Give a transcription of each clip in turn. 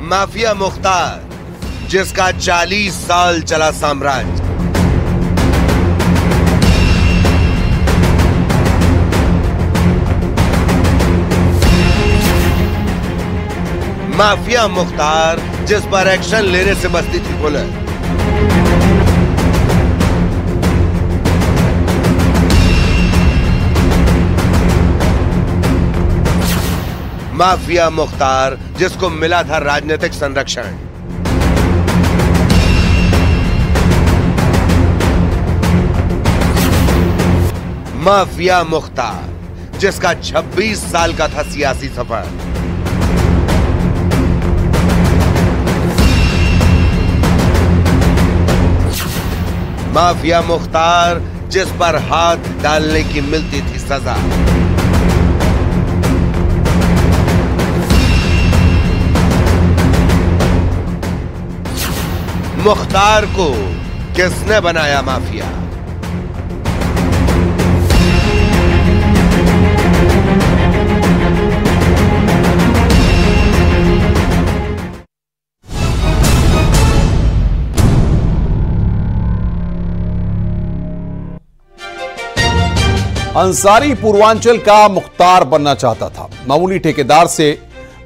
Mafia Mukhtar, जिसका 40 साल चला साम्राज्य। माफिया मुख्तार, जिस पर एक्शन लेने से बसती थी पुलिस। माफिया मुख्तार, जिसको मिला था राजनीतिक संरक्षण। माफिया मुख्तार, जिसका 26 साल का था सियासी सफर। माफिया मुख्तार, जिस पर हाथ डालने की मिलती थी सजा। मुख्तार को किसने बनाया माफिया? अंसारी पूर्वांचल का मुख्तार बनना चाहता था। मामूली ठेकेदार से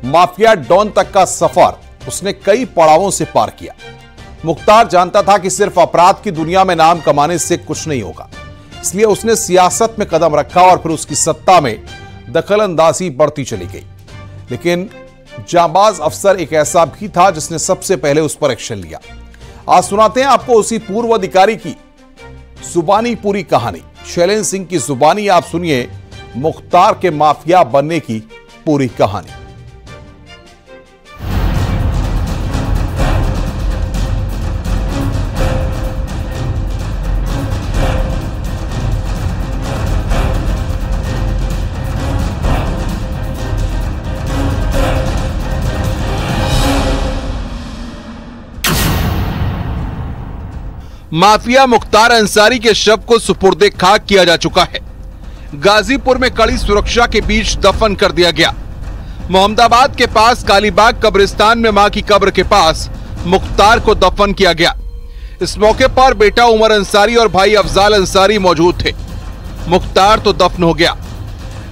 माफिया डॉन तक का सफर उसने कई पड़ावों से पार किया। मुख्तार जानता था कि सिर्फ अपराध की दुनिया में नाम कमाने से कुछ नहीं होगा, इसलिए उसने सियासत में कदम रखा और फिर उसकी सत्ता में दखलंदाजी बढ़ती चली गई। लेकिन जांबाज अफसर एक ऐसा भी था जिसने सबसे पहले उस पर एक्शन लिया। आज सुनाते हैं आपको उसी पूर्व अधिकारी की जुबानी पूरी कहानी। शैलेंद्र सिंह की जुबानी आप सुनिए मुख्तार के माफिया बनने की पूरी कहानी। माफिया मुख्तार अंसारी के शव को सुपुर्दे खाक किया जा चुका है। गाजीपुर में कड़ी सुरक्षा के बीच दफन कर दिया गया। मोहम्मदाबाद के पास कालीबाग कब्रिस्तान में मां की कब्र के पास मुख्तार को दफन किया गया। इस मौके पर बेटा उमर अंसारी और भाई अफजाल अंसारी मौजूद थे। मुख्तार तो दफन हो गया,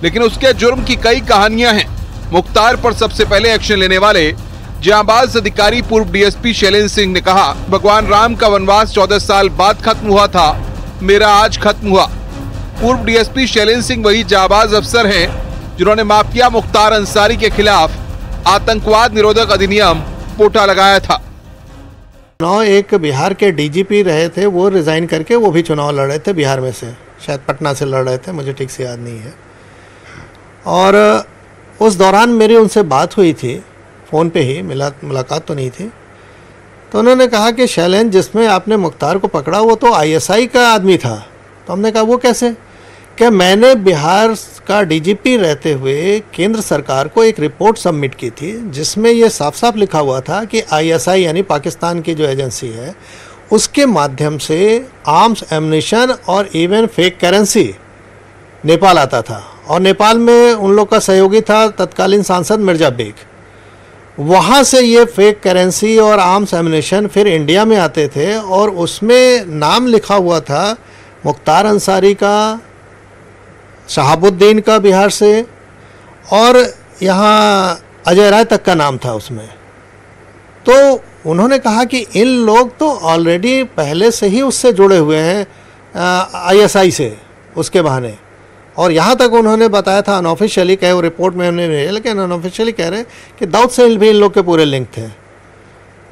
लेकिन उसके जुर्म की कई कहानियां हैं। मुख्तार पर सबसे पहले एक्शन लेने वाले जांबाज अधिकारी पूर्व डीएसपी शैलेंद्र सिंह ने कहा, भगवान राम का वनवास 14 साल बाद खत्म हुआ था, मेरा आज खत्म हुआ। पूर्व डीएसपी शैलेंद्र सिंह वही जांबाज अफसर हैं जिन्होंने माफिया मुख्तार अंसारी के खिलाफ आतंकवाद निरोधक अधिनियम पोटा लगाया था। चुनाव एक बिहार के डीजीपी रहे थे, वो रिजाइन करके वो भी चुनाव लड़ रहे थे बिहार में से, शायद पटना से लड़ रहे थे, मुझे ठीक से याद नहीं है। और उस दौरान मेरी उनसे बात हुई थी, फ़ोन पे ही मुलाकात तो नहीं थी। तो उन्होंने कहा कि शैलेंद्र, जिसमें आपने मुख्तार को पकड़ा वो तो आईएसआई का आदमी था। तो हमने कहा वो कैसे? क्या मैंने बिहार का डीजीपी रहते हुए केंद्र सरकार को एक रिपोर्ट सबमिट की थी जिसमें ये साफ साफ लिखा हुआ था कि आईएसआई यानी पाकिस्तान की जो एजेंसी है उसके माध्यम से आर्म्स, एम्यूनिशन और इवन फेक करेंसी नेपाल आता था। और नेपाल में उन लोग का सहयोगी था तत्कालीन सांसद मिर्जा बेग। वहाँ से ये फेक करेंसी और आर्म्स एम्यूनिशन फिर इंडिया में आते थे और उसमें नाम लिखा हुआ था मुख्तार अंसारी का, शहाबुद्दीन का बिहार से, और यहाँ अजय राय तक का नाम था उसमें। तो उन्होंने कहा कि इन लोग तो ऑलरेडी पहले से ही उससे जुड़े हुए हैं आईएसआई से, उसके बहाने। और यहाँ तक उन्होंने बताया था, अनऑफिशियली कहे, वो रिपोर्ट में हमने भेजा, लेकिन अनऑफिशियली कह रहे कि दाऊद से भी इन लोग के पूरे लिंक थे।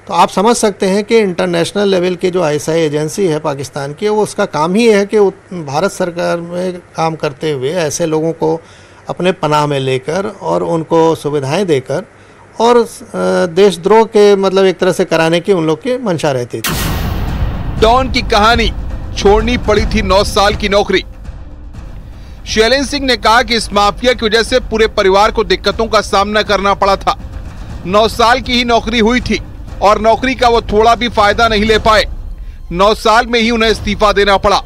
तो आप समझ सकते हैं कि इंटरनेशनल लेवल की जो आईएसआई एजेंसी है पाकिस्तान की, वो उसका काम ही है कि भारत सरकार में काम करते हुए ऐसे लोगों को अपने पनाह में लेकर और उनको सुविधाएं देकर और देशद्रोह के मतलब एक तरह से कराने की उन लोग की मंशा रहती थी। डॉन की कहानी, छोड़नी पड़ी थी 9 साल की नौकरी। शैलेंद्र सिंह ने कहा कि इस माफिया की वजह से पूरे परिवार को दिक्कतों का सामना करना पड़ा था। 9 साल की ही नौकरी हुई थी और नौकरी का वो थोड़ा भी फायदा नहीं ले पाए। 9 साल में ही उन्हें इस्तीफा देना पड़ा।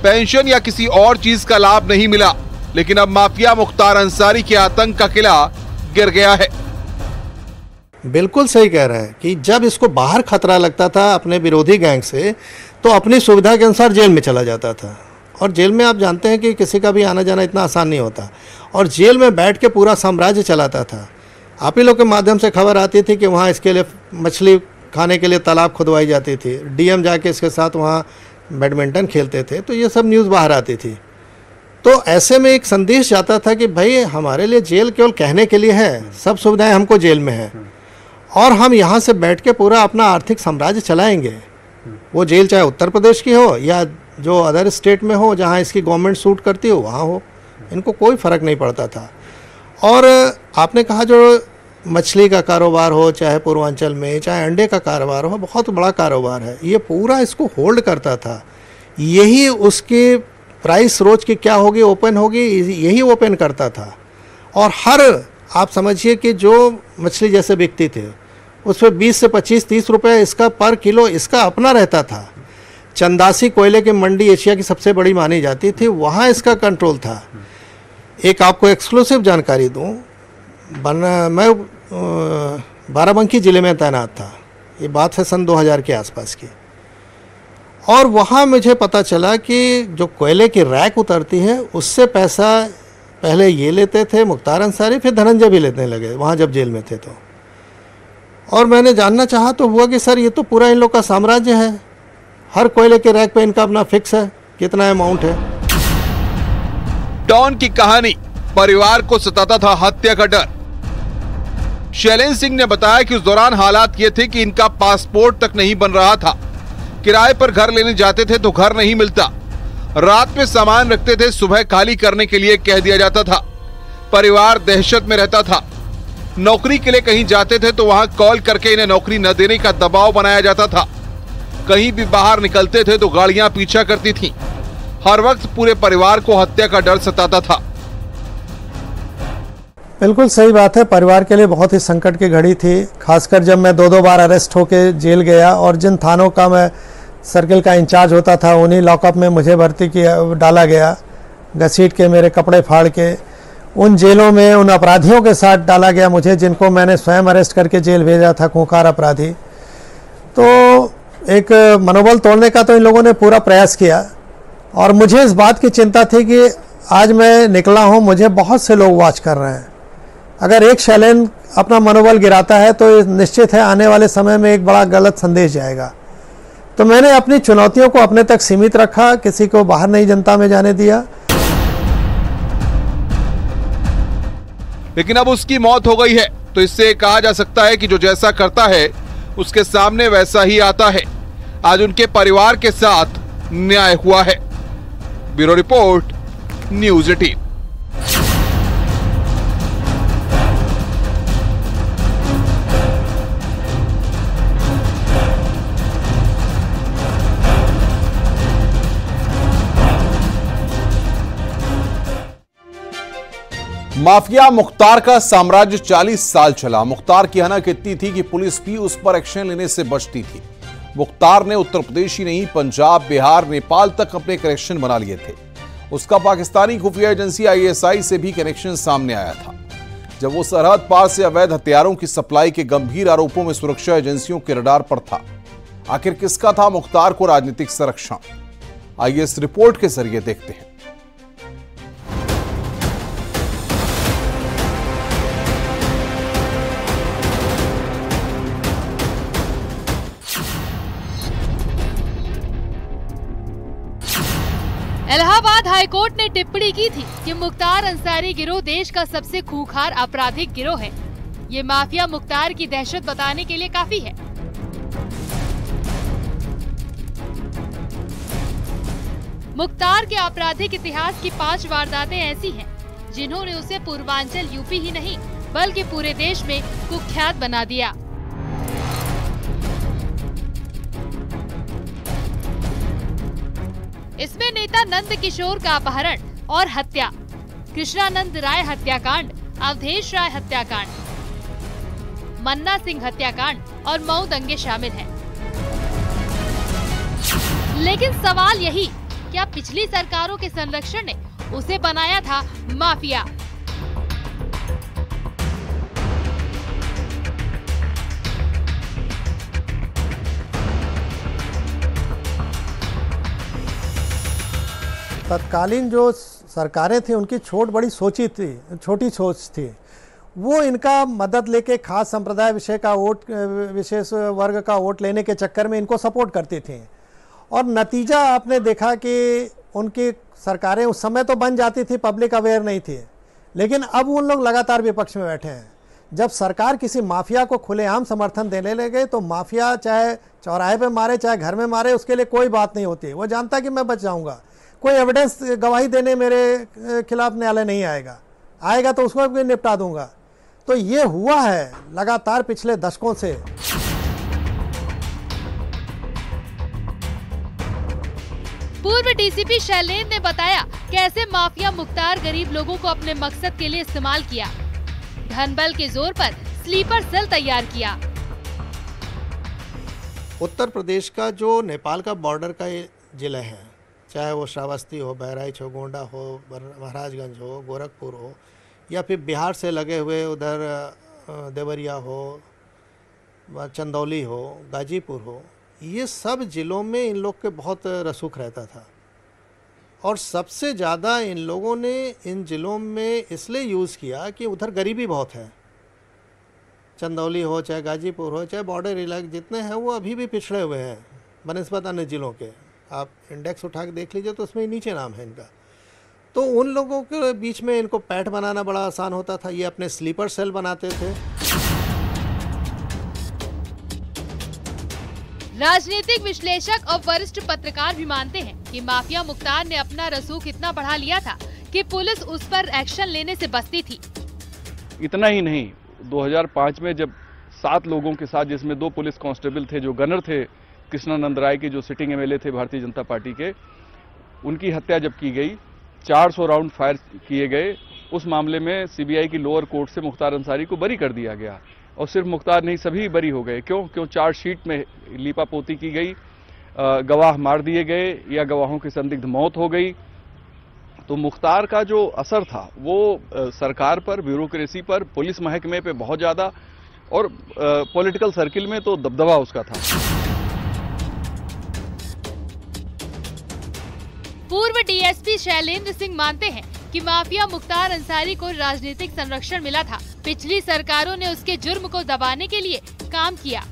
पेंशन या किसी और चीज का लाभ नहीं मिला, लेकिन अब माफिया मुख्तार अंसारी के आतंक का किला गिर गया है। बिल्कुल सही कह रहे हैं कि जब इसको बाहर खतरा लगता था अपने विरोधी गैंग से, तो अपनी सुविधा के अनुसार जेल में चला जाता था। और जेल में आप जानते हैं कि किसी का भी आना जाना इतना आसान नहीं होता, और जेल में बैठ के पूरा साम्राज्य चलाता था। आप ही लोग के माध्यम से खबर आती थी कि वहाँ इसके लिए मछली खाने के लिए तालाब खुदवाई जाती थी, डीएम जाके इसके साथ वहाँ बैडमिंटन खेलते थे, तो ये सब न्यूज़ बाहर आती थी। तो ऐसे में एक संदेश जाता था कि भाई हमारे लिए जेल केवल कहने के लिए है, सब सुविधाएं हमको जेल में है, और हम यहाँ से बैठ के पूरा अपना आर्थिक साम्राज्य चलाएंगे। वो जेल चाहे उत्तर प्रदेश की हो या जो अदर स्टेट में हो जहाँ इसकी गवर्नमेंट सूट करती हो वहाँ हो, इनको कोई फ़र्क नहीं पड़ता था। और आपने कहा जो मछली का कारोबार हो, चाहे पूर्वांचल में, चाहे अंडे का कारोबार हो, बहुत बड़ा कारोबार है, ये पूरा इसको होल्ड करता था। यही उसकी प्राइस रोज की क्या होगी, ओपन होगी, यही ओपन करता था। और हर आप समझिए कि जो मछली जैसे बिकती थे उस पर 20 से 25-30 रुपये इसका पर किलो इसका अपना रहता था। चंदासी कोयले की मंडी एशिया की सबसे बड़ी मानी जाती थी, वहाँ इसका कंट्रोल था। एक आपको एक्सक्लूसिव जानकारी दूँ, मैं बाराबंकी ज़िले में तैनात था, ये बात है सन 2000 के आसपास की। और वहाँ मुझे पता चला कि जो कोयले की रैक उतरती है उससे पैसा पहले ये लेते थे मुख्तार अंसारी, फिर धनंजय भी लेने लगे वहाँ जब जेल में थे तो। और मैंने जानना चाहा तो हुआ कि सर ये तो पूरा इन लोग का साम्राज्य है, हर कोयले के रैक पे इनका अपना फिक्स है कितना अमाउंट है। डॉन की कहानी, परिवार को सताता था हत्या का डर। शैलेंद्र सिंह ने बताया कि उस दौरान हालात ये थे कि इनका पासपोर्ट तक नहीं बन रहा था, किराए पर घर लेने जाते थे तो घर नहीं मिलता, रात में सामान रखते थे, सुबह खाली करने के लिए कह दिया जाता था। परिवार दहशत में रहता था। नौकरी के लिए कहीं जाते थे तो वहां कॉल करके इन्हें नौकरी न देने का दबाव बनाया जाता था। कहीं भी बाहर निकलते थे तो गाड़ियां पीछा करती थीं। हर वक्त पूरे परिवार को हत्या का डर सताता था। बिल्कुल सही बात है, परिवार के लिए बहुत ही संकट की घड़ी थी, खासकर जब मैं 2-2 बार अरेस्ट होके जेल गया और जिन थानों का मैं सर्किल का इंचार्ज होता था उन्हीं लॉकअप में मुझे भर्ती किया, डाला गया, घसीट के मेरे कपड़े फाड़ के उन जेलों में उन अपराधियों के साथ डाला गया मुझे जिनको मैंने स्वयं अरेस्ट करके जेल भेजा था, खूंखार अपराधी। तो एक मनोबल तोड़ने का तो इन लोगों ने पूरा प्रयास किया, और मुझे इस बात की चिंता थी कि आज मैं निकला हूँ, मुझे बहुत से लोग वॉच कर रहे हैं। अगर एक शैलेंद्र अपना मनोबल गिराता है तो निश्चित है आने वाले समय में एक बड़ा गलत संदेश जाएगा। तो मैंने अपनी चुनौतियों को अपने तक सीमित रखा, किसी को बाहर नहीं जनता में जाने दिया। लेकिन अब उसकी मौत हो गई है तो इससे कहा जा सकता है कि जो जैसा करता है उसके सामने वैसा ही आता है। आज उनके परिवार के साथ न्याय हुआ है। Bureau report, news 18। Mafia Mukhtar का साम्राज्य 40 साल चला। मुख्तार की हनक इतनी थी कि पुलिस भी उस पर एक्शन लेने से बचती थी। मुख्तार ने उत्तर प्रदेश ही नहीं, पंजाब, बिहार, नेपाल तक अपने कनेक्शन बना लिए थे। उसका पाकिस्तानी खुफिया एजेंसी ISI से भी कनेक्शन सामने आया था। जब वो सरहद पार से अवैध हथियारों की सप्लाई के गंभीर आरोपों में सुरक्षा एजेंसियों के रडार पर था। आखिर किसका था मुख्तार को राजनीतिक संरक्षण? आइए इस रिपोर्ट के जरिए देखते हैं। इलाहाबाद हाईकोर्ट ने टिप्पणी की थी कि मुख्तार अंसारी गिरोह देश का सबसे खूंखार आपराधिक गिरोह है। ये माफिया मुख्तार की दहशत बताने के लिए काफी है। मुख्तार के आपराधिक इतिहास की 5 वारदातें ऐसी हैं जिन्होंने उसे पूर्वांचल यूपी ही नहीं बल्कि पूरे देश में कुख्यात बना दिया। इसमें नेता नंद किशोर का अपहरण और हत्या, कृष्णानंद राय हत्याकांड, अवधेश राय हत्याकांड, मन्ना सिंह हत्याकांड और मऊ दंगे शामिल हैं। लेकिन सवाल यही, क्या पिछली सरकारों के संरक्षण ने उसे बनाया था माफिया? तत्कालीन जो सरकारें थी उनकी छोटी सोच थी। वो इनका मदद लेके खास संप्रदाय विशेष वर्ग का वोट लेने के चक्कर में इनको सपोर्ट करती थी, और नतीजा आपने देखा कि उनकी सरकारें उस समय तो बन जाती थी, पब्लिक अवेयर नहीं थी, लेकिन अब उन लोग लगातार विपक्ष में बैठे हैं। जब सरकार किसी माफिया को खुलेआम समर्थन देने लगे तो माफिया चाहे चौराहे पे मारे चाहे घर में मारे, उसके लिए कोई बात नहीं होती। वो जानता कि मैं बच जाऊंगा, कोई एविडेंस गवाही देने मेरे खिलाफ न्यायालय नहीं आएगा तो उसको भी निपटा दूंगा। तो ये हुआ है लगातार पिछले दशकों से। पूर्व डीसीपी शैलेंद्र ने बताया कैसे माफिया मुख्तार गरीब लोगों को अपने मकसद के लिए इस्तेमाल किया। धनबल के जोर पर स्लीपर सेल तैयार किया। उत्तर प्रदेश का जो नेपाल का बॉर्डर का ये जिले हैं, चाहे वो श्रावस्ती हो, बहराइच हो, गोंडा हो, महाराजगंज हो, गोरखपुर हो, या फिर बिहार से लगे हुए उधर देवरिया हो, चंदौली हो, गाजीपुर हो, ये सब ज़िलों में इन लोग के बहुत रसूख रहता था। और सबसे ज़्यादा इन लोगों ने इन ज़िलों में इसलिए यूज़ किया कि उधर गरीबी बहुत है। चंदौली हो, चाहे गाजीपुर हो, चाहे बॉर्डर इलाके जितने हैं वो अभी भी पिछड़े हुए हैं बनस्पत अन्य ज़िलों के। आप इंडेक्स उठा के देख लीजिए तो उसमें नीचे नाम है इनका। तो उन लोगों के बीच में इनको पैठ बनाना बड़ा आसान होता था। ये अपने स्लीपर सेल बनाते थे। राजनीतिक विश्लेषक और वरिष्ठ पत्रकार भी मानते हैं कि माफिया मुख्तार ने अपना रसूख इतना बढ़ा लिया था कि पुलिस उस पर एक्शन लेने से बचती थी। इतना ही नहीं, 2005 में जब 7 लोगों के साथ, जिसमें 2 पुलिस कांस्टेबल थे जो गनर थे, कृष्णानंद राय के जो सिटिंग एमएलए थे भारतीय जनता पार्टी के, उनकी हत्या जब की गई, 400 राउंड फायर किए गए। उस मामले में सीबीआई की लोअर कोर्ट से मुख्तार अंसारी को बरी कर दिया गया, और सिर्फ मुख्तार नहीं, सभी बरी हो गए। क्यों चार्जशीट में लीपापोती की गई, गवाह मार दिए गए या गवाहों की संदिग्ध मौत हो गई। तो मुख्तार का जो असर था वो सरकार पर, ब्यूरोक्रेसी पर, पुलिस महकमे पे बहुत ज्यादा, और पॉलिटिकल सर्किल में तो दबदबा उसका था। पूर्व डीएसपी शैलेंद्र सिंह मानते हैं कि माफिया मुख्तार अंसारी को राजनीतिक संरक्षण मिला था। पिछली सरकारों ने उसके जुर्म को दबाने के लिए काम किया।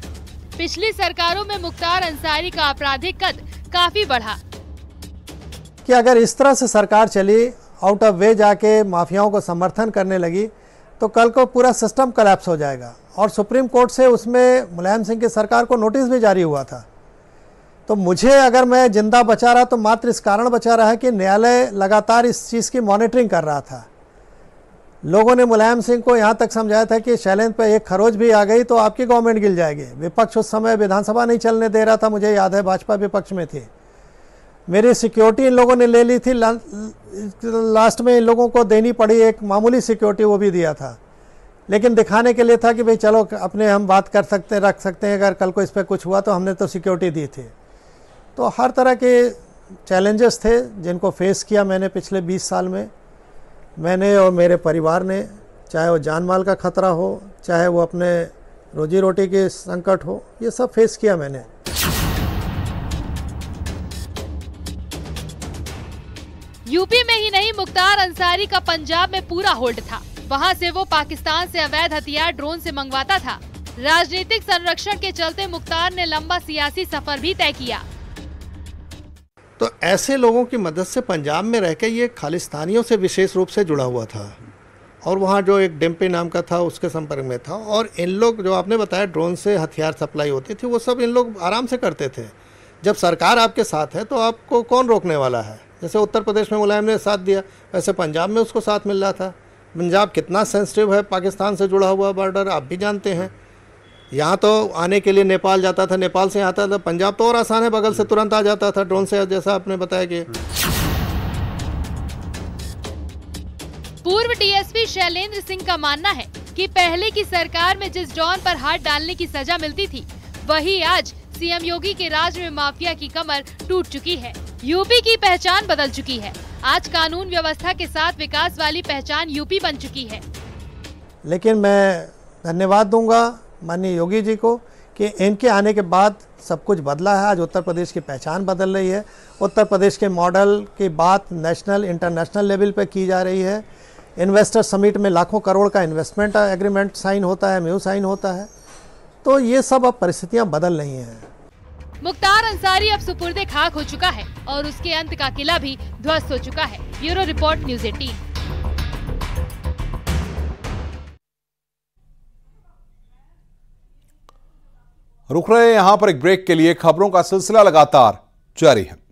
पिछली सरकारों में मुख्तार अंसारी का आपराधिक कद काफी बढ़ा। कि अगर इस तरह से सरकार चली, आउट ऑफ वे जाके माफियाओं को समर्थन करने लगी, तो कल को पूरा सिस्टम कोलैप्स हो जाएगा। और सुप्रीम कोर्ट से उसमें मुलायम सिंह की सरकार को नोटिस भी जारी हुआ था। तो मुझे, अगर मैं जिंदा बचा रहा तो मात्र इस कारण बचा रहा है कि न्यायालय लगातार इस चीज़ की मॉनिटरिंग कर रहा था। लोगों ने मुलायम सिंह को यहाँ तक समझाया था कि शैलेंद्र पर एक खरोच भी आ गई तो आपकी गवर्नमेंट गिर जाएगी। विपक्ष उस समय विधानसभा नहीं चलने दे रहा था, मुझे याद है, भाजपा विपक्ष में थी। मेरी सिक्योरिटी इन लोगों ने ले ली थी, लास्ट में इन लोगों को देनी पड़ी एक मामूली सिक्योरिटी, वो भी दिया था, लेकिन दिखाने के लिए था कि भाई चलो अपने हम बात कर सकते हैं, रख सकते हैं, अगर कल को इस पर कुछ हुआ तो हमने तो सिक्योरिटी दी थी। तो हर तरह के चैलेंजेस थे जिनको फेस किया मैंने पिछले 20 साल में, मैंने और मेरे परिवार ने, चाहे वो जान माल का खतरा हो, चाहे वो अपने रोजी रोटी के संकट हो, ये सब फेस किया मैंने। यूपी में ही नहीं, मुख्तार अंसारी का पंजाब में पूरा होल्ड था। वहां से वो पाकिस्तान से अवैध हथियार ड्रोन से मंगवाता था। राजनीतिक संरक्षण के चलते मुख्तार ने लंबा सियासी सफर भी तय किया। तो ऐसे लोगों की मदद से पंजाब में रहकर ये खालिस्तानियों से विशेष रूप से जुड़ा हुआ था, और वहाँ जो एक डिम्पी नाम का था उसके संपर्क में था। और इन लोग, जो आपने बताया ड्रोन से हथियार सप्लाई होती थी, वो सब इन लोग आराम से करते थे। जब सरकार आपके साथ है तो आपको कौन रोकने वाला है। जैसे उत्तर प्रदेश में मुलायम ने साथ दिया, वैसे पंजाब में उसको साथ मिल रहा था। पंजाब कितना सेंसिटिव है, पाकिस्तान से जुड़ा हुआ बॉर्डर आप भी जानते हैं। यहाँ तो आने के लिए नेपाल जाता था, नेपाल से आता था। पंजाब तो और आसान है, बगल से तुरंत आ जाता था ड्रोन से, जैसा आपने बताया कि। पूर्व डीएसपी शैलेंद्र सिंह का मानना है कि पहले की सरकार में जिस डॉन पर हाथ डालने की सजा मिलती थी, वही आज सीएम योगी के राज में माफिया की कमर टूट चुकी है। यूपी की पहचान बदल चुकी है। आज कानून व्यवस्था के साथ विकास वाली पहचान यूपी बन चुकी है। लेकिन मैं धन्यवाद दूंगा माननीय योगी जी को कि इनके आने के बाद सब कुछ बदला है। आज उत्तर प्रदेश की पहचान बदल रही है। उत्तर प्रदेश के मॉडल की बात नेशनल इंटरनेशनल लेवल पे की जा रही है। इन्वेस्टर समिट में लाखों करोड़ का इन्वेस्टमेंट एग्रीमेंट साइन होता है, म्यू साइन होता है। तो ये सब अब परिस्थितियां बदल रही हैं। मुख्तार अंसारी अब सुपुर्दे खाक हो चुका है और उसके अंत का किला भी ध्वस्त हो चुका है। Bureau report, news 18। रुक रहे हैं यहां पर एक ब्रेक के लिए। खबरों का सिलसिला लगातार जारी है।